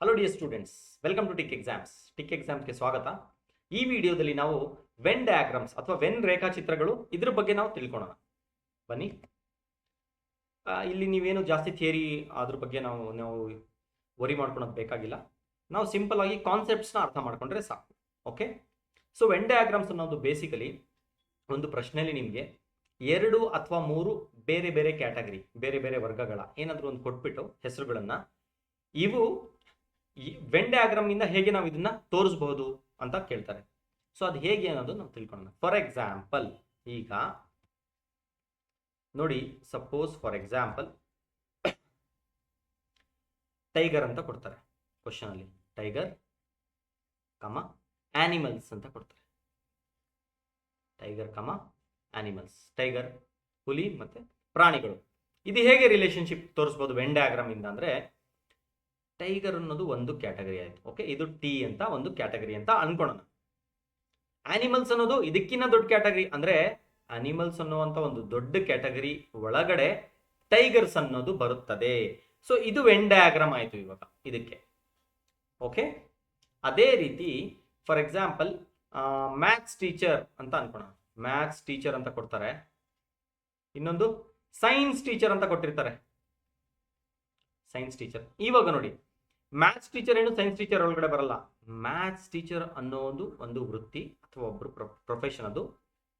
Hello dear students, welcome to tick exams. Tick ಎಕ್ಸಾಮ್ಸ್ಗೆ ಸ್ವಾಗತ. ಈ ವಿಡಿಯೋದಲ್ಲಿ ನಾವು ವೆನ್ ಡಯಾಗ್ರಾಮ್ಸ್ ಅಥವಾ ವೆನ್ ರೇಖಾಚಿತ್ರಗಳು ಇದ್ರ ಬಗ್ಗೆ ನಾವು ತಿಳ್ಕೊಳ್ಳೋಣ. ಬನ್ನಿ. ಇಲ್ಲಿ ನೀವೇನು ಜಾಸ್ತಿ ಥಿಯರಿ ಅದ್ರ ಬಗ್ಗೆ ನಾವು ವರಿ ಮಾಡ್ಕೊಳೋದು ಬೇಕಾಗಿಲ್ಲ. ನಾವು ಸಿಂಪಲ್ ಆಗಿ ಕಾನ್ಸೆಪ್ಟ್ಸ್ನ ಅರ್ಥ ಮಾಡ್ಕೊಂಡ್ರೆ ಸಾಕು. ಓಕೆ. ಸೊ ವೆನ್ ಡಯಾಗ್ರಾಮ್ಸ್ ಅನ್ನೋದು ಬೇಸಿಕಲಿ ಒಂದು ಪ್ರಶ್ನೆಯಲ್ಲಿ ನಿಮಗೆ 2 ಅಥವಾ 3 ಬೇರೆ ಬೇರೆ ಕ್ಯಾಟಗರಿ, ಬೇರೆ ಬೇರೆ ವರ್ಗಗಳ ಏನಾದರೂ ಒಂದು ಕೊಟ್ಬಿಟ್ಟು ಹೆಸರುಗಳನ್ನ, ಇವು ವೆನ್ ಡಯಾಗ್ರಾಮ್ ಇಂದ ಹೇಗೆ ನಾವು ಇದನ್ನ ತೋರಿಸಬಹುದು ಅಂತ ಕೇಳ್ತಾರೆ. ಸೊ ಅದು ಹೇಗೆ ಅನ್ನೋದು ನಾವು ತಿಳ್ಕೊಳ್ಳೋಣ. ಫಾರ್ ಎಕ್ಸಾಂಪಲ್, ಈಗ ನೋಡಿ, ಸಪೋಸ್ ಫಾರ್ ಎಕ್ಸಾಂಪಲ್ ಟೈಗರ್ ಅಂತ ಕೊಡ್ತಾರೆ ಕ್ವಶನ್ ಅಲ್ಲಿ. ಟೈಗರ್ ಆನಿಮಲ್ಸ್ ಅಂತ ಕೊಡ್ತಾರೆ. ಟೈಗರ್ ಆನಿಮಲ್ಸ್, ಟೈಗರ್ ಹುಲಿ ಮತ್ತೆ ಪ್ರಾಣಿಗಳು. ಇದು ಹೇಗೆ ರಿಲೇಶನ್ಶಿಪ್ ತೋರಿಸಬಹುದು ವೆನ್ ಡಯಾಗ್ರಾಮ್ ಇಂದ ಅಂದ್ರೆ, ಟೈಗರ್ ಅನ್ನೋದು ಒಂದು ಕ್ಯಾಟಗರಿ ಆಯ್ತು. ಓಕೆ, ಇದು ಟಿ ಅಂತ ಒಂದು ಕ್ಯಾಟಗರಿ ಅಂತ ಅನ್ಕೊಳ್ಳೋಣ. ಆನಿಮಲ್ಸ್ ಅನ್ನೋದು ಇದಕ್ಕಿಂತ ದೊಡ್ಡ ಕ್ಯಾಟಗರಿ, ಅಂದ್ರೆ ಅನಿಮಲ್ಸ್ ಅನ್ನುವಂತ ಒಂದು ದೊಡ್ಡ ಕ್ಯಾಟಗರಿ ಒಳಗಡೆ ಟೈಗರ್ಸ್ ಅನ್ನೋದು ಬರುತ್ತದೆ. ಸೊ ಇದು ವೆನ್ ಡಯಾಗ್ರಾಮ್ ಆಯ್ತು ಇವಾಗ ಇದಕ್ಕೆ. ಓಕೆ, ಅದೇ ರೀತಿ ಫಾರ್ ಎಕ್ಸಾಂಪಲ್ ಮ್ಯಾಥ್ಸ್ ಟೀಚರ್ ಅಂತ ಅನ್ಕೊಳ್ಳೋಣ. ಮ್ಯಾಥ್ಸ್ ಟೀಚರ್ ಅಂತ ಕೊಡ್ತಾರೆ. ಇನ್ನೊಂದು ಸೈನ್ಸ್ ಟೀಚರ್ ಅಂತ ಕೊಟ್ಟಿರ್ತಾರೆ. Science teacher. ಇವಾಗ ನೋಡಿ, ಮ್ಯಾಥ್ಸ್ ಟೀಚರ್ ಏನು ಸೈನ್ಸ್ ಟೀಚರ್ ಒಳಗಡೆ ಬರಲ್ಲ. ಮ್ಯಾಥ್ಸ್ ಟೀಚರ್ ಅನ್ನೋದು ಒಂದು ವೃತ್ತಿ ಅಥವಾ ಒಬ್ರು ಪ್ರೊಫೆಷನ್, ಅದು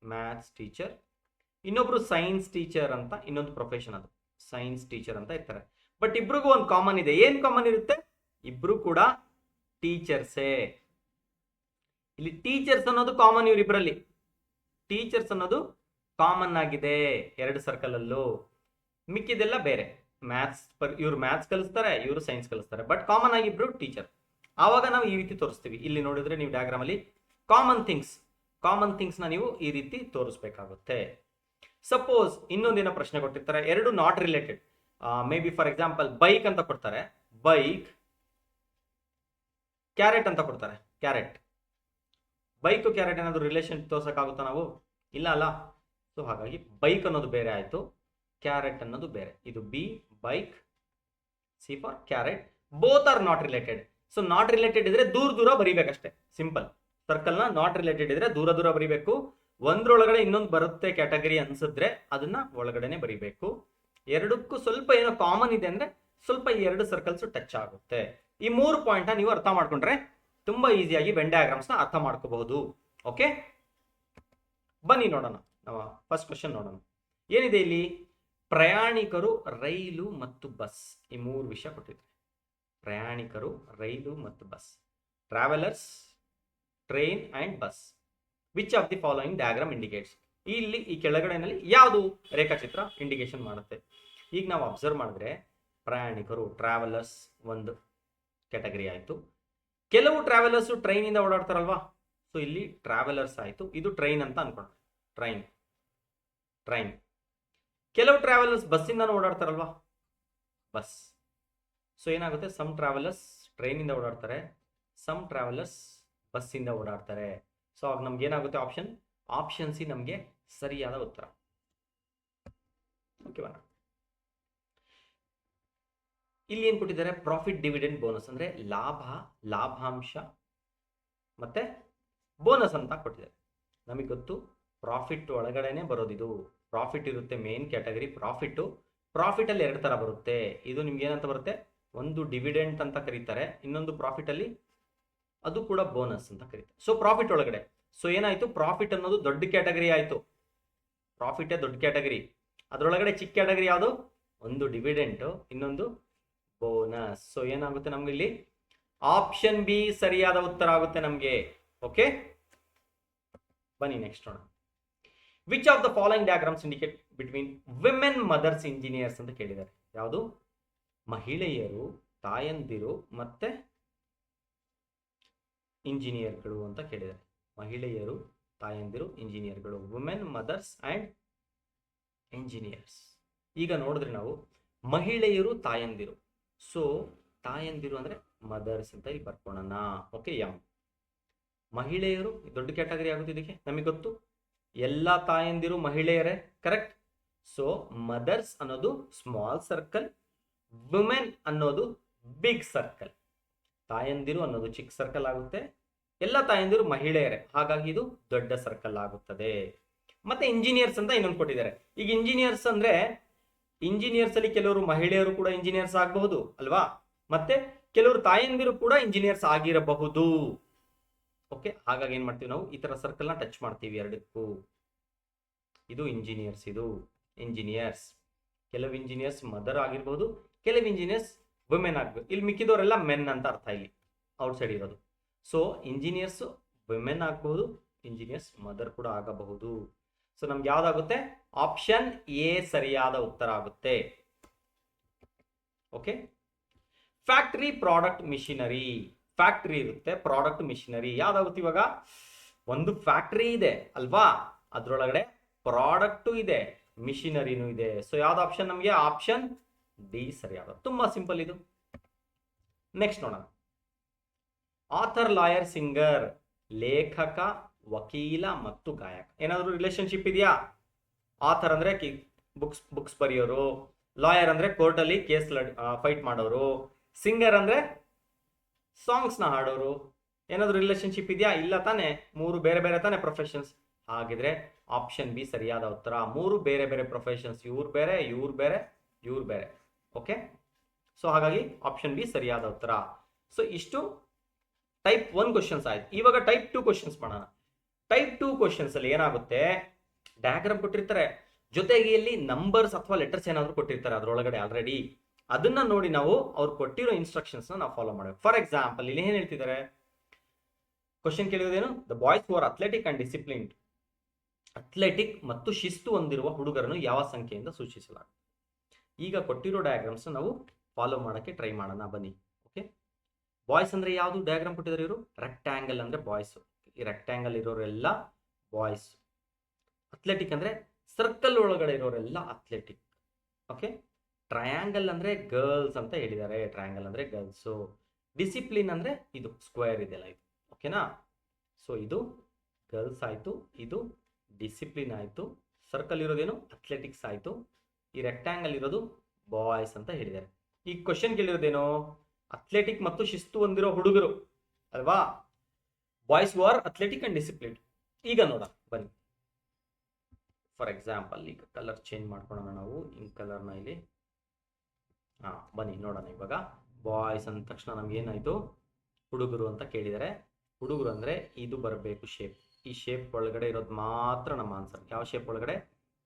ಮ್ಯಾಥ್ಸ್ ಟೀಚರ್. ಇನ್ನೊಬ್ರು ಸೈನ್ಸ್ ಟೀಚರ್ ಅಂತ ಇನ್ನೊಂದು ಪ್ರೊಫೆಷನ್, ಅದು ಸೈನ್ಸ್ ಟೀಚರ್ ಅಂತ ಇರ್ತಾರೆ. ಬಟ್ ಇಬ್ರಿಗೂ ಒಂದು ಕಾಮನ್ ಇದೆ. ಏನ್ ಕಾಮನ್ ಇರುತ್ತೆ? ಇಬ್ರು ಕೂಡ ಟೀಚರ್ಸೇ. ಇಲ್ಲಿ ಟೀಚರ್ಸ್ ಅನ್ನೋದು ಕಾಮನ್, ಇವರಿಬ್ಬರಲ್ಲಿ ಟೀಚರ್ಸ್ ಅನ್ನೋದು ಕಾಮನ್ ಆಗಿದೆ 2 ಸರ್ಕಲ್ ಅಲ್ಲೂ. ಮಿಕ್ಕಿದೆಲ್ಲ ಬೇರೆ. ಮ್ಯಾಥ್ಸ್ ಇವ್ರು ಮ್ಯಾಥ್ಸ್ ಕಲಿಸ್ತಾರೆ, ಇವರು ಸೈನ್ಸ್ ಕಲಿಸ್ತಾರೆ, ಬಟ್ ಕಾಮನ್ ಆಗಿ ಇಬ್ರು ಟೀಚರ್. ಆವಾಗ ನಾವು ಈ ರೀತಿ ತೋರಿಸ್ತೀವಿ. ಇಲ್ಲಿ ನೋಡಿದ್ರೆ ನೀವು ಡಯಾಗ್ರಾಮ್ ಅಲ್ಲಿ ಕಾಮನ್ ಥಿಂಗ್ಸ್ ನ ನೀವು ಈ ರೀತಿ ತೋರಿಸ್ಬೇಕಾಗುತ್ತೆ. ಸಪೋಸ್ ಇನ್ನೊಂದೇನೋ ಪ್ರಶ್ನೆ ಕೊಟ್ಟಿರ್ತಾರೆ, 2 not related. May be for example bike ಅಂತ ಕೊಡ್ತಾರೆ, ಬೈಕ್. ಕ್ಯಾರೆಟ್ ಅಂತ ಕೊಡ್ತಾರೆ, ಕ್ಯಾರೆಟ್. ಬೈಕ್ ಕ್ಯಾರೆಟ್ ಏನಾದ್ರು ರಿಲೇಷನ್ ತೋರ್ಸಕ್ಕಾಗುತ್ತಾ ನಾವು? ಇಲ್ಲ ಅಲ್ಲ. ಸೊ ಹಾಗಾಗಿ ಬೈಕ್ ಅನ್ನೋದು ಬೇರೆ ಆಯ್ತು, ಕ್ಯಾರೆಟ್ ಅನ್ನೋದು ಬೇರೆ. ಇದು B bike, C for carrot. Both are not related. So not related ಇದ್ರೆ ದೂರ ದೂರ ಬರೀಬೇಕಷ್ಟೇ, ಸಿಂಪಲ್. ಸರ್ಕಲ್ ನ ನಾಟ್ ರಿಲೇಟೆಡ್ ಇದ್ರೆ ದೂರ ದೂರ ಬರೀಬೇಕು. ಒಂದ್ರೊಳಗಡೆ ಇನ್ನೊಂದು ಬರುತ್ತೆ ಕ್ಯಾಟಗರಿ ಅನ್ಸಿದ್ರೆ ಅದನ್ನ ಒಳಗಡೆನೆ ಬರೀಬೇಕು. ಎರಡಕ್ಕೂ ಸ್ವಲ್ಪ ಏನೋ ಕಾಮನ್ ಇದೆ ಅಂದ್ರೆ ಸ್ವಲ್ಪ ಈ 2 ಸರ್ಕಲ್ಸ್ ಟಚ್ ಆಗುತ್ತೆ. ಈ 3 ಪಾಯಿಂಟ್ ನೀವು ಅರ್ಥ ಮಾಡ್ಕೊಂಡ್ರೆ ತುಂಬಾ ಈಸಿಯಾಗಿ ವೆನ್ ಡಯಾಗ್ರಾಮ್ಸ್ ನ ಅರ್ಥ ಮಾಡ್ಕೋಬಹುದು. ಓಕೆ, ಬನ್ನಿ ನೋಡೋಣ. ನಾವು ಫಸ್ಟ್ ಕ್ವಶನ್ ನೋಡೋಣ. ಏನಿದೆ ಇಲ್ಲಿ? ಪ್ರಯಾಣಿಕರು, ರೈಲು ಮತ್ತು ಬಸ್, ಈ 3 ವಿಷಯ ಕೊಟ್ಟಿದ್ದಾರೆ. ಪ್ರಯಾಣಿಕರು, ರೈಲು ಮತ್ತು bus. Travellers, train and bus. Which of the following diagram indicates? ಇಲ್ಲಿ ಈ ಕೆಳಗಡೆನಲ್ಲಿ ಯಾವುದು ರೇಖಾಚಿತ್ರ ಇಂಡಿಕೇಶನ್ ಮಾಡುತ್ತೆ? ಈಗ ನಾವು ಅಬ್ಸರ್ವ್ ಮಾಡಿದ್ರೆ ಪ್ರಯಾಣಿಕರು, ಟ್ರಾವೆಲರ್ಸ್ ಒಂದು ಕ್ಯಾಟಗರಿ ಆಯ್ತು. ಕೆಲವು ಟ್ರಾವೆಲರ್ಸ್ ಟ್ರೈನ್ ಇಂದ ಓಡಾಡ್ತಾರಲ್ವಾ, ಸೊ ಇಲ್ಲಿ ಟ್ರಾವೆಲರ್ಸ್ ಆಯ್ತು. ಇದು ಟ್ರೈನ್ ಅಂತ ಅನ್ಕೊಂಡ್ರೆ, ಟ್ರೈನ್. ಕೆಲವು ಟ್ರಾವೆಲರ್ಸ್ ಬಸ್ಸಿಂದ ಓಡಾಡ್ತಾರಲ್ವಾ, ಬಸ್. ಸೊ ಏನಾಗುತ್ತೆ? ಸಮ್ ಟ್ರಾವೆಲರ್ಸ್ ಟ್ರೈನ್ ಇಂದ ಓಡಾಡ್ತಾರೆ, ಸಮ್ ಟ್ರಾವೆಲರ್ಸ್ ಬಸ್ಸಿಂದ ಓಡಾಡ್ತಾರೆ. ಸೊ ಆಗ ನಮ್ಗೆ ಏನಾಗುತ್ತೆ? ಆಪ್ಷನ್ ಸಿ ನಮ್ಗೆ ಸರಿಯಾದ ಉತ್ತರ. ಓಕೆವಾ? ಇಲ್ಲಿ ಏನ್ ಕೊಟ್ಟಿದ್ದಾರೆ? Profit, dividend, bonus. ಅಂದ್ರೆ ಲಾಭಾಂಶ ಮತ್ತೆ ಬೋನಸ್ ಅಂತ ಕೊಟ್ಟಿದ್ದಾರೆ. ನಮಗೆ ಗೊತ್ತು ಪ್ರಾಫಿಟ್ ಒಳಗಡೆನೆ ಬರೋದಿದು. ಪ್ರಾಫಿಟ್ ಇರುತ್ತೆ, ಮೇನ್ ಕ್ಯಾಟಗರಿ ಪ್ರಾಫಿಟ್ ಅಲ್ಲಿ 2 ತರ ಬರುತ್ತೆ. ಇದು ನಿಮ್ಗೆ ಏನಂತ ಬರುತ್ತೆ? ಒಂದು ಡಿವಿಡೆಂಟ್ ಅಂತ ಕರೀತಾರೆ, ಇನ್ನೊಂದು ಪ್ರಾಫಿಟ್ ಅಲ್ಲಿ ಅದು ಕೂಡ ಬೋನಸ್ ಅಂತ ಕರೀತಾರೆ. ಸೊ ಪ್ರಾಫಿಟ್ ಒಳಗಡೆ, ಸೊ ಏನಾಯ್ತು? ಪ್ರಾಫಿಟ್ ಅನ್ನೋದು ದೊಡ್ಡ ಕ್ಯಾಟಗರಿ ಆಯ್ತು. ಪ್ರಾಫಿಟ್ ದೊಡ್ಡ ಕ್ಯಾಟಗರಿ. ಅದರೊಳಗಡೆ ಚಿಕ್ಕ ಕ್ಯಾಟಗರಿ ಯಾವುದು? ಒಂದು ಡಿವಿಡೆಂಟ್, ಇನ್ನೊಂದು ಬೋನಸ್. ಸೊ ಏನಾಗುತ್ತೆ ನಮ್ಗೆ ಇಲ್ಲಿ? ಆಪ್ಷನ್ ಬಿ ಸರಿಯಾದ ಉತ್ತರ ಆಗುತ್ತೆ ನಮ್ಗೆ. ಓಕೆ, ಬನ್ನಿ ನೆಕ್ಸ್ಟ್ ನೋಡೋಣ. Which of the following diagrams indicate between women mothers engineers ಅಂತ ಕೇಳಿದ್ದಾರೆ. ಯಾವುದು? ಮಹಿಳೆಯರು, ತಾಯಂದಿರು ಮತ್ತೆ ಇಂಜಿನಿಯರ್ಗಳು ಅಂತ ಕೇಳಿದ್ದಾರೆ. ಮಹಿಳೆಯರು, ತಾಯಂದಿರು, ಇಂಜಿನಿಯರ್ಗಳು. Women, mothers and engineers. ಈಗ ನೋಡಿದ್ರೆ ನಾವು ಮಹಿಳೆಯರು, ತಾಯಂದಿರು. ಸೊ ತಾಯಂದಿರು ಅಂದ್ರೆ ಮದರ್ಸ್ ಅಂತ ಇಲ್ಲಿ ಬರ್ಕೊಳ್ಳೋಣ. ಓಕೆ, ಮಹಿಳೆಯರು ದೊಡ್ಡ ಕ್ಯಾಟಗರಿ ಆಗುತ್ತೆ. ಇದಕ್ಕೆ ನಮಗೆ ಗೊತ್ತು, ಎಲ್ಲ ತಾಯಂದಿರು ಮಹಿಳೆಯರೇ, ಕರೆಕ್ಟ್. ಸೊ ಮದರ್ಸ್ ಅನ್ನೋದು ಸ್ಮಾಲ್ ಸರ್ಕಲ್, ವುಮೆನ್ ಅನ್ನೋದು ಬಿಗ್ ಸರ್ಕಲ್. ತಾಯಂದಿರು ಅನ್ನೋದು ಚಿಕ್ಕ ಸರ್ಕಲ್ ಆಗುತ್ತೆ, ಎಲ್ಲ ತಾಯಂದಿರು ಮಹಿಳೆಯರೇ, ಹಾಗಾಗಿ ಇದು ದೊಡ್ಡ ಸರ್ಕಲ್ ಆಗುತ್ತದೆ. ಮತ್ತೆ ಇಂಜಿನಿಯರ್ಸ್ ಅಂತ ಇನ್ನೊಂದು ಕೊಟ್ಟಿದ್ದಾರೆ. ಈಗ ಇಂಜಿನಿಯರ್ಸ್ ಅಂದ್ರೆ ಇಂಜಿನಿಯರ್ಸ್ ಅಲ್ಲಿ ಕೆಲವರು ಮಹಿಳೆಯರು ಕೂಡ ಇಂಜಿನಿಯರ್ಸ್ ಆಗಬಹುದು ಅಲ್ವಾ, ಮತ್ತೆ ಕೆಲವರು ತಾಯಂದಿರು ಕೂಡ ಇಂಜಿನಿಯರ್ಸ್ ಆಗಿರಬಹುದು. ಓಕೆ, ಹಾಗಾಗಿ ಏನ್ ಮಾಡ್ತೀವಿ ನಾವು ಈ ತರ ಸರ್ಕಲ್ ನ ಟಚ್ ಮಾಡ್ತೀವಿ ಎರಡಕ್ಕೂ. ಇದು ಇಂಜಿನಿಯರ್ಸ್, ಇದು ಇಂಜಿನಿಯರ್ಸ್. ಕೆಲವು ಇಂಜಿನಿಯರ್ಸ್ ಮದರ್ ಆಗಿರ್ಬಹುದು, ಕೆಲವು ಇಂಜಿನಿಯರ್ಸ್ ವುಮೆನ್ ಆಗ್ಬೇಕು. ಇಲ್ಲಿ ಮಿಕ್ಕಿದವರೆಲ್ಲ ಮೆನ್ ಅಂತ ಅರ್ಥ ಇಲ್ಲಿ ಔಟ್ ಸೈಡ್ ಇರೋದು. ಸೊ ಇಂಜಿನಿಯರ್ಸ್ ವುಮೆನ್ ಆಗಬಹುದು, ಇಂಜಿನಿಯರ್ಸ್ ಮದರ್ ಕೂಡ ಆಗಬಹುದು. ಸೊ ನಮ್ಗೆ ಯಾವ್ದಾಗುತ್ತೆ? ಆಪ್ಷನ್ ಎ ಸರಿಯಾದ ಉತ್ತರ ಆಗುತ್ತೆ. Okay, factory, product, machinery. Factory ಇರುತ್ತೆ, ಪ್ರಾಡಕ್ಟ್, ಮಿಷಿನರಿ ಯಾವ್ದಾಗುತ್ತೆ? ಇವಾಗ ಒಂದು ಫ್ಯಾಕ್ಟರಿ ಇದೆ ಅಲ್ವಾ, ಅದ್ರೊಳಗಡೆ ಪ್ರಾಡಕ್ಟು ಇದೆ, ಮಿಷಿನರಿನೂ ಇದೆ. ಸೊ ಯಾವ್ದು ಆಪ್ಷನ್? ನಮಗೆ ಆಪ್ಷನ್ ಡಿ ಸರಿಯಾದ. ತುಂಬಾ ಸಿಂಪಲ್ ಇದು. ನೆಕ್ಸ್ಟ್ ನೋಡೋಣ. Author, lawyer, singer. ಲೇಖಕ, ವಕೀಲ ಮತ್ತು ಗಾಯಕ. ಏನಾದ್ರು ರಿಲೇಶನ್ಶಿಪ್ ಇದೆಯಾ? ಆಥರ್ ಅಂದ್ರೆ ಬುಕ್ಸ್ ಬರೆಯೋರು, ಲಾಯರ್ ಅಂದ್ರೆ ಕೋರ್ಟ್ ಅಲ್ಲಿ ಕೇಸ್ ಫೈಟ್ ಮಾಡೋರು, ಸಿಂಗರ್ ಅಂದ್ರೆ ಸಾಂಗ್ಸ್ ನ ಹಾಡೋರು. ಏನಾದ್ರು ರಿಲೇಶನ್ಶಿಪ್ ಇದೆಯಾ? ಇಲ್ಲ ತಾನೆ, ಮೂರು ಬೇರೆ ಬೇರೆ ತಾನೆ ಪ್ರೊಫೆಷನ್ಸ್. ಹಾಗಿದ್ರೆ ಆಪ್ಷನ್ ಬಿ ಸರಿಯಾದ ಉತ್ತರ. ಮೂರು ಬೇರೆ ಬೇರೆ ಪ್ರೊಫೆಷನ್ಸ್, ಇವ್ರು ಬೇರೆ, ಇವ್ರು ಬೇರೆ, ಇವ್ರು ಬೇರೆ. ಓಕೆ, ಸೊ ಹಾಗಾಗಿ ಆಪ್ಷನ್ ಬಿ ಸರಿಯಾದ ಉತ್ತರ. ಸೊ ಇಷ್ಟು ಟೈಪ್ 1 ಕ್ವಶನ್ಸ್ ಆಯ್ತು. ಇವಾಗ ಟೈಪ್ 2 ಕ್ವಶನ್ಸ್ ಮಾಡೋಣ. ಟೈಪ್ 2 ಕ್ವಶನ್ಸ್ ಅಲ್ಲಿ ಏನಾಗುತ್ತೆ? ಡಯಾಗ್ರಾಮ್ ಕೊಟ್ಟಿರ್ತಾರೆ, ಜೊತೆಗೆ ಇಲ್ಲಿ ನಂಬರ್ಸ್ ಅಥವಾ ಲೆಟರ್ಸ್ ಏನಾದ್ರು ಕೊಟ್ಟಿರ್ತಾರೆ ಅದರೊಳಗಡೆ ಆಲ್ರೆಡಿ. ಅದನ್ನ ನೋಡಿ ನಾವು ಅವ್ರು ಕೊಟ್ಟಿರೋ ಇನ್ಸ್ಟ್ರಕ್ಷನ್ಸ್ ನಾವು ಫಾಲೋ ಮಾಡಬೇಕು. ಫಾರ್ ಎಕ್ಸಾಂಪಲ್ ಇಲ್ಲಿ ಏನ್ ಹೇಳ್ತಿದ್ದಾರೆ? ಕ್ವಶನ್ ಕೇಳಿರೋದೇನು? The boys for athletic and disciplined. Athletic ಮತ್ತು ಶಿಸ್ತು ಹೊಂದಿರುವ ಹುಡುಗರನ್ನು ಯಾವ ಸಂಖ್ಯೆಯಿಂದ ಸೂಚಿಸಲಾಗುತ್ತೆ? ಈಗ ಕೊಟ್ಟಿರೋ ಡಯಾಗ್ರಾಮ್ಸ್ ನಾವು ಫಾಲೋ ಮಾಡಕ್ಕೆ ಟ್ರೈ ಮಾಡೋಣ ಬನ್ನಿ. ಓಕೆ, ಬಾಯ್ಸ್ ಅಂದ್ರೆ ಯಾವುದು ಡಯಾಗ್ರಾಮ್ ಕೊಟ್ಟಿದ್ದಾರೆ ಇವರು? ರೆಕ್ಟ್ಯಾಂಗಲ್ ಅಂದ್ರೆ ಬಾಯ್ಸ್. ಈ ರೆಕ್ಟ್ಯಾಂಗಲ್ ಇರೋರೆಲ್ಲ ಬಾಯ್ಸ್. ಅಥ್ಲೆಟಿಕ್ ಅಂದ್ರೆ ಸರ್ಕಲ್ ಒಳಗಡೆ ಇರೋರೆಲ್ಲ ಅಥ್ಲೆಟಿಕ್. ಓಕೆ, ಟ್ರಯಾಂಗಲ್ ಅಂದ್ರೆ ಗರ್ಲ್ಸ್ ಅಂತ ಹೇಳಿದ್ದಾರೆ, ಟ್ರಯಾಂಗಲ್ ಅಂದ್ರೆ ಗರ್ಲ್ಸ್. ಡಿಸಿಪ್ಲಿನ್ ಅಂದ್ರೆ ಇದು ಸ್ಕ್ವೇರ್ ಇದೆಲ್ಲ ಇದು. ಓಕೆನಾ? ಸೊ ಇದು ಗರ್ಲ್ಸ್ ಆಯ್ತು, ಇದು ಡಿಸಿಪ್ಲಿನ್ ಆಯ್ತು, ಸರ್ಕಲ್ ಇರೋದೇನು ಅಥ್ಲೆಟಿಕ್ಸ್ ಆಯ್ತು, ಈ ರೆಕ್ಟ್ಯಾಂಗಲ್ ಇರೋದು ಬಾಯ್ಸ್ ಅಂತ ಹೇಳಿದ್ದಾರೆ. ಈ ಕ್ವಶನ್ ಕೇಳಿರೋದೇನು? ಅಥ್ಲೆಟಿಕ್ ಮತ್ತು ಶಿಸ್ತು ಹೊಂದಿರೋ ಹುಡುಗರು ಅಲ್ವಾ, boys who are athletic and discipline. ಈಗ ನೋಡೋಣ ಬನ್ನಿ. ಫಾರ್ ಎಕ್ಸಾಂಪಲ್ ಈಗ ಕಲರ್ ಚೇಂಜ್ ಮಾಡ್ಕೊಳ್ಳೋಣ ನಾವು, ಈ ಕಲರ್ನ ಇಲ್ಲಿ. ಬನ್ನಿ ನೋಡೋಣ. ಇವಾಗ ಬಾಯ್ಸ್ ಅಂದ ತಕ್ಷಣ ನಮ್ಗೆ ಏನಾಯ್ತು? ಹುಡುಗರು ಅಂತ ಕೇಳಿದರೆ, ಹುಡುಗರು ಅಂದ್ರೆ ಇದು ಬರಬೇಕು ಶೇಪ್. ಈ ಶೇಪ್ ಒಳಗಡೆ ಇರೋದು ಮಾತ್ರ ನಮ್ಮ ಆನ್ಸರ್. ಯಾವ ಶೇಪ್ ಒಳಗಡೆ?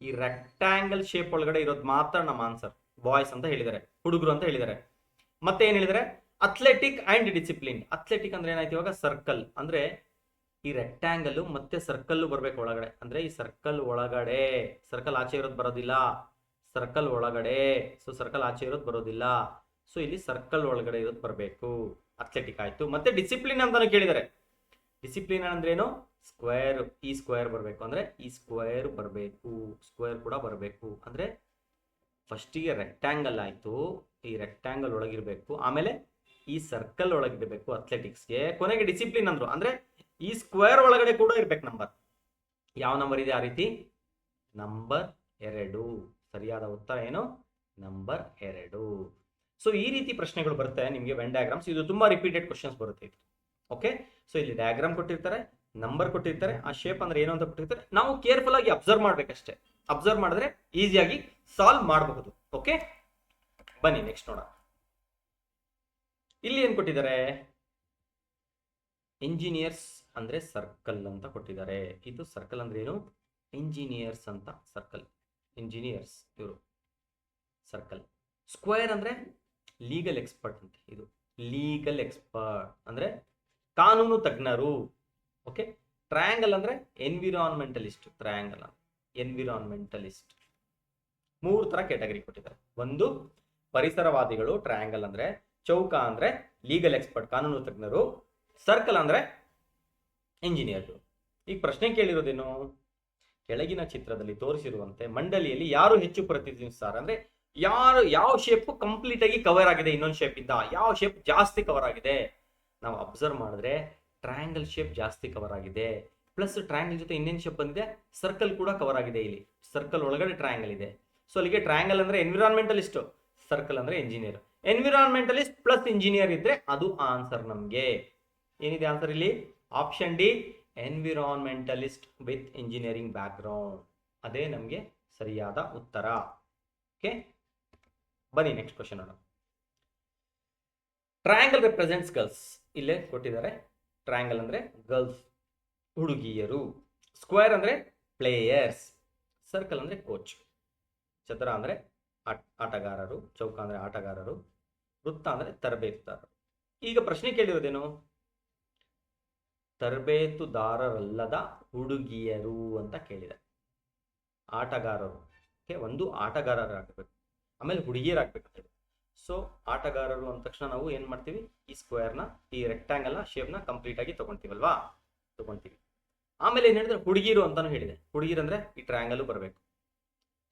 ಈ ರೆಕ್ಟ್ಯಾಂಗಲ್ ಶೇಪ್ ಒಳಗಡೆ ಇರೋದು ಮಾತ್ರ ನಮ್ಮ ಆನ್ಸರ್. ಬಾಯ್ಸ್ ಅಂತ ಹೇಳಿದ್ದಾರೆ, ಹುಡುಗರು ಅಂತ ಹೇಳಿದ್ದಾರೆ. ಮತ್ತೆ ಏನ್ ಹೇಳಿದರೆ? Athletic and discipline. ಅಥ್ಲೆಟಿಕ್ ಅಂದ್ರೆ ಏನಾಯ್ತು? ಇವಾಗ ಸರ್ಕಲ್ ಅಂದ್ರೆ ಈ ರೆಕ್ಟ್ಯಾಂಗಲ್ ಮತ್ತೆ ಸರ್ಕಲ್ ಬರ್ಬೇಕು ಒಳಗಡೆ. ಅಂದ್ರೆ ಈ ಸರ್ಕಲ್ ಒಳಗಡೆ, ಸರ್ಕಲ್ ಆಚೆ ಇರೋದು ಬರೋದಿಲ್ಲ, ಸರ್ಕಲ್ ಒಳಗಡೆ. ಸೊ ಸರ್ಕಲ್ ಆಚೆ ಇರೋದು ಬರೋದಿಲ್ಲ. ಸೊ ಇಲ್ಲಿ ಸರ್ಕಲ್ ಒಳಗಡೆ ಇರೋದು ಬರಬೇಕು, ಅಥ್ಲೆಟಿಕ್ ಆಯ್ತು. ಮತ್ತೆ ಡಿಸಿಪ್ಲಿನ್ ಅಂತಾನು ಕೇಳಿದ್ದಾರೆ. ಡಿಸಿಪ್ಲಿನ್ ಅಂದ್ರೆ ಏನು? ಸ್ಕ್ವೇರ್. ಈ ಸ್ಕ್ವೇರ್ ಬರಬೇಕು ಅಂದ್ರೆ ಈ ಸ್ಕ್ವೇರ್ ಬರಬೇಕು, ಸ್ಕ್ವೇರ್ ಕೂಡ ಬರಬೇಕು. ಅಂದ್ರೆ ಫಸ್ಟಿಗೆ ರೆಕ್ಟ್ಯಾಂಗಲ್ ಆಯ್ತು, ಈ ರೆಕ್ಟ್ಯಾಂಗಲ್ ಒಳಗಿರ್ಬೇಕು, ಆಮೇಲೆ ಈ ಸರ್ಕಲ್ ಒಳಗಿರ್ಬೇಕು ಅಥ್ಲೆಟಿಕ್ಸ್ಗೆ, ಕೊನೆಗೆ ಡಿಸಿಪ್ಲಿನ್ ಅಂದ್ರು. ಅಂದ್ರೆ ಈ ಸ್ಕ್ವೇರ್ ಒಳಗಡೆ ಕೂಡ ಇರ್ಬೇಕು ನಂಬರ್. ಯಾವ ನಂಬರ್ ಇದೆ ಆ ರೀತಿ? ನಂಬರ್ 2. ಸರಿಯಾದ ಉತ್ತರ ಏನು? ನಂಬರ್ 2. ಸೊ ಈ ರೀತಿ ಪ್ರಶ್ನೆಗಳು ಬರುತ್ತೆ ನಿಮಗೆ ವೆನ್ ಡಯಾಗ್ರಾಮ್ಸ್. ಇದು ತುಂಬಾ ರಿಪೀಟೆಡ್ ಕ್ವಶನ್ಸ್ ಬರುತ್ತೆ ಇದು. ಓಕೆ, ಸೊ ಇಲ್ಲಿ ಡಯಾಗ್ರಾಮ್ ಕೊಟ್ಟಿರ್ತಾರೆ, ನಂಬರ್ ಕೊಟ್ಟಿರ್ತಾರೆ, ಆ ಶೇಪ್ ಅಂದ್ರೆ ಏನು ಅಂತ ಕೊಟ್ಟಿರ್ತಾರೆ. ನಾವು ಕೇರ್ಫುಲ್ ಆಗಿ ಅಬ್ಸರ್ವ್ ಮಾಡ್ಬೇಕಷ್ಟೇ. ಅಬ್ಸರ್ವ್ ಮಾಡಿದ್ರೆ ಈಸಿಯಾಗಿ ಸಾಲ್ವ್ ಮಾಡಬಹುದು. ಓಕೆ, ಬನ್ನಿ ನೆಕ್ಸ್ಟ್ ನೋಡೋಣ. ಇಲ್ಲಿ ಏನ್ ಕೊಟ್ಟಿದ್ದಾರೆ? ಇಂಜಿನಿಯರ್ಸ್ ಅಂದ್ರೆ ಸರ್ಕಲ್ ಅಂತ ಕೊಟ್ಟಿದ್ದಾರೆ. ಇದು ಸರ್ಕಲ್ ಅಂದ್ರೆ ಏನು? ಇಂಜಿನಿಯರ್ಸ್ ಅಂತ ಸರ್ಕಲ್, ಇಂಜಿನಿಯರ್ಸ್ ಇವರು ಸರ್ಕಲ್. ಸ್ಕ್ವೇರ್ ಅಂದ್ರೆ ಲೀಗಲ್ ಎಕ್ಸ್ಪರ್ಟ್ ಅಂತ, ಇದು ಲೀಗಲ್ ಎಕ್ಸ್ಪರ್ಟ್ ಅಂದ್ರೆ ಕಾನೂನು ತಜ್ಞರು. ಓಕೆ, ಟ್ರಯಾಂಗಲ್ ಅಂದ್ರೆ ಎನ್ವಿರಾನ್ಮೆಂಟಲಿಸ್ಟ್. Triangle environmentalist. 3 ತರ ಕ್ಯಾಟಗರಿ ಕೊಟ್ಟಿದ್ದಾರೆ. ಒಂದು ಪರಿಸರವಾದಿಗಳು ಟ್ರಯಾಂಗಲ್ ಅಂದ್ರೆ, ಚೌಕ ಅಂದ್ರೆ ಲೀಗಲ್ ಎಕ್ಸ್ಪರ್ಟ್ ಕಾನೂನು ತಜ್ಞರು, ಸರ್ಕಲ್ ಅಂದ್ರೆ ಇಂಜಿನಿಯರ್. ಈಗ ಪ್ರಶ್ನೆ ಕೇಳಿರೋದೇನು? ಕೆಳಗಿನ ಚಿತ್ರದಲ್ಲಿ ತೋರಿಸಿರುವಂತೆ ಮಂಡಳಿಯಲ್ಲಿ ಯಾರು ಹೆಚ್ಚು ಪ್ರತಿನಿಧಿಸುತ್ತಾರೆ? ಅಂದ್ರೆ ಯಾವ ಶೇಪ್ ಕಂಪ್ಲೀಟ್ ಆಗಿ ಕವರ್ ಆಗಿದೆ ಇನ್ನೊಂದು ಶೇಪ್ ಇಂದ, ಯಾವ ಶೇಪ್ ಜಾಸ್ತಿ ಕವರ್ ಆಗಿದೆ? ನಾವು ಅಬ್ಸರ್ವ್ ಮಾಡಿದ್ರೆ ಟ್ರಯಾಂಗಲ್ ಶೇಪ್ ಜಾಸ್ತಿ ಕವರ್ ಆಗಿದೆ. ಪ್ಲಸ್ ಟ್ರಯಾಂಗಲ್ ಜೊತೆ ಇನ್ನೇನು ಶೇಪ್ ಬಂದಿದೆ? ಸರ್ಕಲ್ ಕೂಡ ಕವರ್ ಆಗಿದೆ. ಇಲ್ಲಿ ಸರ್ಕಲ್ ಒಳಗಡೆ ಟ್ರಯಾಂಗಲ್ ಇದೆ. ಸೊ ಅಲ್ಲಿಗೆ ಟ್ರಯಾಂಗಲ್ ಅಂದ್ರೆ ಎನ್ವಿರಾನ್ಮೆಂಟಲಿಸ್ಟ್, ಸರ್ಕಲ್ ಅಂದ್ರೆ ಇಂಜಿನಿಯರ್. ಎನ್ವಿರಾನ್ಮೆಂಟಲಿಸ್ಟ್ ಪ್ಲಸ್ ಇಂಜಿನಿಯರ್ ಇದ್ರೆ ಅದು ಆನ್ಸರ್ ನಮಗೆ. ಏನಿದೆ ಆನ್ಸರ್ ಇಲ್ಲಿ? Option D, environmentalist with engineering background. ಅದೇ ನಮಗೆ ಸರಿಯಾದ ಉತ್ತರ. ಓಕೆ, ಬನ್ನಿ ನೆಕ್ಸ್ಟ್ ಕ್ವಶನ್ ನೋಡೋಣ. Triangle represents girls. ಇಲ್ಲೇ ಕೊಟ್ಟಿದ್ದಾರೆ. ಟ್ರಯಾಂಗಲ್ ಅಂದ್ರೆ ಗರ್ಲ್ಸ್, ಹುಡುಗಿಯರು. ಸ್ಕ್ವೇರ್ ಅಂದ್ರೆ ಪ್ಲೇಯರ್ಸ್. ಸರ್ಕಲ್ ಅಂದ್ರೆ ಕೋಚ್. ಚದರ ಅಂದ್ರೆ ಆಟಗಾರರು. ಚೌಕ ಅಂದ್ರೆ ಆಟಗಾರರು. ವೃತ್ತ ಅಂದ್ರೆ ತರಬೇತುದಾರರು. ಈಗ ಪ್ರಶ್ನೆ ಕೇಳಿರೋದೇನು? ತರಬೇತುದಾರರಲ್ಲದ ಹುಡುಗಿಯರು ಅಂತ ಕೇಳಿದೆ. ಆಟಗಾರರು. ಓಕೆ, ಒಂದು ಆಟಗಾರರಾಗಬೇಕು, ಆಮೇಲೆ ಹುಡುಗಿಯರಾಗಬೇಕು ಅಂತ ಹೇಳಿ. ಸೊ ಆಟಗಾರರು ಅಂದ ತಕ್ಷಣ ನಾವು ಏನ್ ಮಾಡ್ತೀವಿ? ಈ ಸ್ಕ್ವೇರ್ನ, ಈ ರೆಕ್ಟಾಂಗಲ್ ನ ಶೇಪ್ ನ ಕಂಪ್ಲೀಟ್ ಆಗಿ ತಗೊಂತೀವಲ್ವಾ? ತಗೊಂತೀವಿ. ಆಮೇಲೆ ಏನ್ ಹೇಳಿದ್ರೆ ಹುಡುಗಿರು ಅಂತಾನು ಹೇಳಿದೆ. ಹುಡುಗಿರು ಅಂದ್ರೆ ಈ ಟ್ರಯಾಂಗಲ್ ಬರಬೇಕು.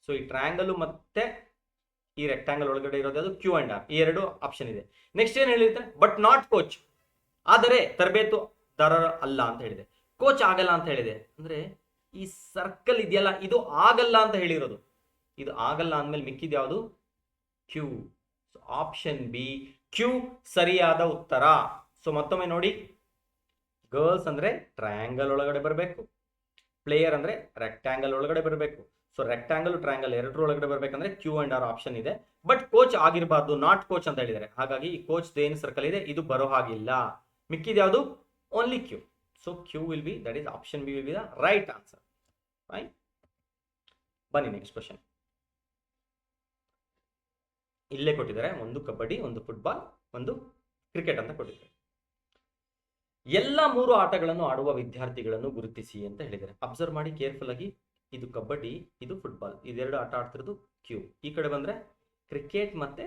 ಸೊ ಈ ಟ್ರಯಾಂಗಲ್ ಮತ್ತೆ ಈ ರೆಕ್ಟಾಂಗಲ್ ಒಳಗಡೆ ಇರೋದು ಅದು ಕ್ಯೂ ಅಂಡ್ ಆರ್. ಈ ಎರಡು ಆಪ್ಷನ್ ಇದೆ. ನೆಕ್ಸ್ಟ್ ಏನ್ ಹೇಳಿದ್ರೆ ಬಟ್ ನಾಟ್ ಕೋಚ್, ಆದರೆ ತರಬೇತುದಾರರ ಅಲ್ಲ ಅಂತ ಹೇಳಿದೆ. ಕೋಚ್ ಆಗಲ್ಲ ಅಂತ ಹೇಳಿದೆ. ಅಂದ್ರೆ ಈ ಸರ್ಕಲ್ ಇದೆಯಲ್ಲ, ಇದು ಆಗಲ್ಲ ಅಂತ ಹೇಳಿರೋದು. ಇದು ಆಗಲ್ಲ ಅಂದ್ಮೇಲೆ ಮಿಕ್ಕಿದ ಯಾವುದು? Q. So option B, Q ಸರಿಯಾದ ಉತ್ತರ. ಸೊ ಮತ್ತೊಮ್ಮೆ ನೋಡಿ, ಗರ್ಲ್ಸ್ ಅಂದ್ರೆ ಟ್ರಯಾಂಗಲ್ ಒಳಗಡೆ ಬರಬೇಕು. ಪ್ಲೇಯರ್ ಅಂದ್ರೆ ರೆಕ್ಟಾಂಗಲ್ ಒಳಗಡೆ ಬರಬೇಕು. ಸೊ ರೆಕ್ಟಾಂಗಲ್ ಟ್ರಯಾಂಗಲ್ ಎರಡರ ಒಳಗಡೆ ಬರ್ಬೇಕಂದ್ರೆ ಕ್ಯೂ ಅಂಡ್ ಆರ್ ಆಪ್ಷನ್ ಇದೆ. ಬಟ್ ಕೋಚ್ ಆಗಿರಬಾರ್ದು, ನಾಟ್ ಕೋಚ್ ಅಂತ ಹೇಳಿದ್ದಾರೆ. ಹಾಗಾಗಿ ಈ ಕೋಚ್ ಏನು ಸರ್ಕಲ್ ಇದೆ ಇದು ಬರೋ ಹಾಗಿಲ್ಲ. ಮಿಕ್ಕಿದ ಯಾವುದು? Only Q. So Q will be, that is option B will be the right answer. Fine, ಬನ್ನಿ ನೆಕ್ಸ್ಟ್ ಕ್ವಶನ್. ಇಲ್ಲೇ ಕೊಟ್ಟಿದ್ದಾರೆ. ಒಂದು ಕಬಡ್ಡಿ, ಒಂದು ಫುಟ್ಬಾಲ್, ಒಂದು ಕ್ರಿಕೆಟ್ ಅಂತ ಕೊಟ್ಟಿದ್ದಾರೆ. ಎಲ್ಲ ಮೂರು ಆಟಗಳನ್ನು ಆಡುವ ವಿದ್ಯಾರ್ಥಿಗಳನ್ನು ಗುರುತಿಸಿ ಅಂತ ಹೇಳಿದ್ದಾರೆ. ಅಬ್ಸರ್ವ್ ಮಾಡಿ ಕೇರ್ಫುಲ್ ಆಗಿ. ಇದು ಕಬಡ್ಡಿ, ಇದು ಫುಟ್ಬಾಲ್, ಇದೆರಡು ಆಟ ಆಡ್ತಿರೋದು ಕ್ಯೂ. ಈ ಕಡೆ ಬಂದ್ರೆ ಕ್ರಿಕೆಟ್ ಮತ್ತೆ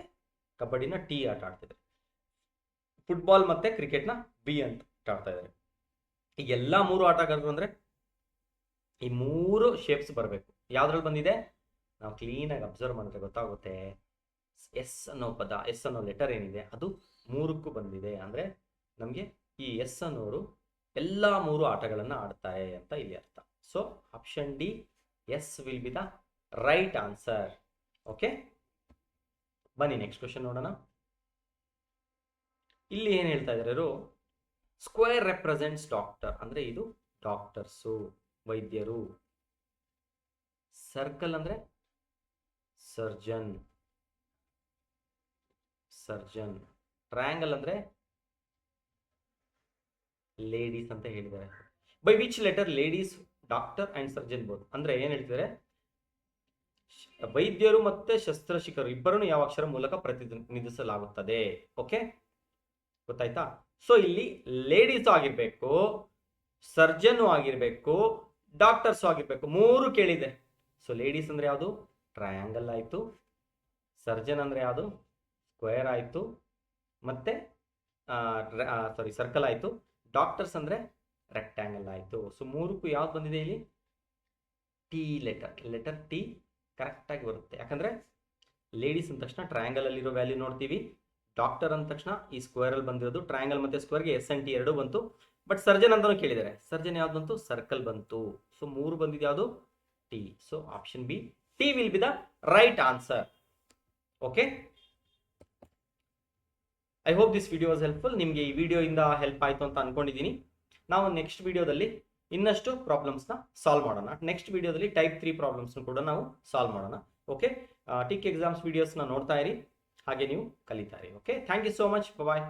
ಕಬಡ್ಡಿನ ಟಿ ಆಟ ಆಡ್ತಿದ್ದಾರೆ. ಫುಟ್ಬಾಲ್ ಮತ್ತೆ ಕ್ರಿಕೆಟ್ನ ಬಿ ಅಂತ ಆಡ್ತಾ ಇದ್ದಾರೆ. ಈಗ ಎಲ್ಲಾ ಮೂರು ಆಟಗಾರರು ಅಂದ್ರೆ ಈ ಮೂರು ಶೇಪ್ಸ್ ಬರಬೇಕು. ಯಾವ್ದ್ರಲ್ಲಿ ಬಂದಿದೆ? ನಾವು ಕ್ಲೀನ್ ಆಗಿ ಅಬ್ಸರ್ವ್ ಮಾಡಿದ್ರೆ ಗೊತ್ತಾಗುತ್ತೆ. ಎಸ್ ಅನ್ನೋ ಪದ, ಎಸ್ ಅನ್ನೋ ಲೆಟರ್ ಏನಿದೆ ಅದು ಮೂರಕ್ಕೂ ಬಂದಿದೆ. ಅಂದ್ರೆ ನಮಗೆ ಈ ಎಸ್ ಅನ್ನೋರು ಎಲ್ಲಾ ಮೂರು ಆಟಗಳನ್ನ ಆಡ್ತಾರೆ ಅಂತ ಇಲ್ಲಿ ಅರ್ಥ. So option D, S will be the right answer. Okay, ಬನ್ನಿ ನೆಕ್ಸ್ಟ್ ಕ್ವಶನ್ ನೋಡೋಣ. ಇಲ್ಲಿ ಏನ್ ಹೇಳ್ತಾ ಇದ್ದಾರೆ? Square represents doctor. ಅಂದ್ರೆ ಇದು ಡಾಕ್ಟರ್ಸು, ವೈದ್ಯರು. ಸರ್ಕಲ್ ಅಂದ್ರೆ ಸರ್ಜನ್. ಟ್ರಯಾಂಗಲ್ ಅಂದ್ರೆ ಲೇಡೀಸ್ ಅಂತ ಹೇಳಿದ್ದಾರೆ. By which letter ladies, doctor and surgeon both. ಅಂದ್ರೆ ಏನ್ ಹೇಳ್ತಿದ್ದಾರೆ? ವೈದ್ಯರು ಮತ್ತೆ ಶಸ್ತ್ರಚಿಕಿತ್ಸಕರು ಇಬ್ಬರನ್ನು ಯಾವ ಅಕ್ಷರ ಮೂಲಕ ಪ್ರತಿನಿಧಿಸಲಾಗುತ್ತದೆ? ಓಕೆ, ಗೊತ್ತಾಯ್ತಾ? ಸೊ ಇಲ್ಲಿ ಲೇಡೀಸ್ ಆಗಿರ್ಬೇಕು, ಸರ್ಜನ್ ಆಗಿರ್ಬೇಕು, ಡಾಕ್ಟರ್ಸ್ ಆಗಿರ್ಬೇಕು. ಮೂರು ಕೇಳಿದೆ. ಸೊ ಲೇಡೀಸ್ ಅಂದ್ರೆ ಯಾವುದು? ಟ್ರಯಾಂಗಲ್ ಆಯ್ತು. ಸರ್ಜನ್ ಅಂದ್ರೆ ಯಾವುದು? ಸ್ಕ್ವೇರ್ ಆಯ್ತು. ಮತ್ತೆ ಸರ್ಕಲ್ ಆಯ್ತು. ಡಾಕ್ಟರ್ಸ್ ಅಂದ್ರೆ ರೆಕ್ಟಾಂಗಲ್ ಆಯ್ತು. ಸೊ ಮೂರಕ್ಕೂ ಯಾವ್ದು ಬಂದಿದೆ ಇಲ್ಲಿ? ಟಿ ಲೆಟರ್ ಟಿ ಕರೆಕ್ಟ್ ಆಗಿ ಬರುತ್ತೆ. ಯಾಕಂದ್ರೆ ಲೇಡೀಸ್ ಅಂದ ತಕ್ಷಣ ಟ್ರಯಾಂಗಲ್ ಅಲ್ಲಿ ಇರೋ ವ್ಯಾಲ್ಯೂ ನೋಡ್ತೀವಿ. ಡಾಕ್ಟರ್ ಅಂದ ತಕ್ಷಣ ಈ ಸ್ಕ್ವೇರ್ ಅಲ್ಲಿ ಬಂದಿರೋದು. ಟ್ರಯಾಂಗಲ್ ಮತ್ತೆ ಸ್ಕ್ವೇರ್ಗೆ ಎಸ್ ಅಂಡ್ ಟಿ ಎರಡು ಬಂತು. ಬಟ್ ಸರ್ಜನ್ ಅಂತಾನು ಕೇಳಿದ್ದಾರೆ. ಸರ್ಜನ್ ಯಾವ್ದು ಬಂತು? ಸರ್ಕಲ್ ಬಂತು. ಸೊ ಮೂರು ಬಂದಿದೆ ಯಾವುದು? T. So option B, T will be the right answer. Okay, I hope this video was helpful. ನಿಮಗೆ ಈ ವಿಡಿಯೋ ಇಂದ ಹೆಲ್ಪ್ ಆಯ್ತು ಅಂತ ಅನ್ಕೊಂಡಿದ್ದೀನಿ. ನಾವು ನೆಕ್ಸ್ಟ್ ವಿಡಿಯೋದಲ್ಲಿ ಇನ್ನಷ್ಟು ಪ್ರಾಬ್ಲಮ್ಸ್ನ ಸಾಲ್ವ್ ಮಾಡೋಣ. ನೆಕ್ಸ್ಟ್ ವಿಡಿಯೋದಲ್ಲಿ ಟೈಪ್ 3 ಪ್ರಾಬ್ಲಮ್ಸ್ನ ಕೂಡ ನಾವು ಸಾಲ್ವ್ ಮಾಡೋಣ. ಓಕೆ, ಟಿಕ್ ಎಕ್ಸಾಮ್ಸ್ ವಿಡಿಯೋಸ್ನ ನೋಡ್ತಾ ಇರಿ, ಹಾಗೆ ನೀವು ಕಲಿತಾ ಇರಿ. Okay, thank you so much. Bye.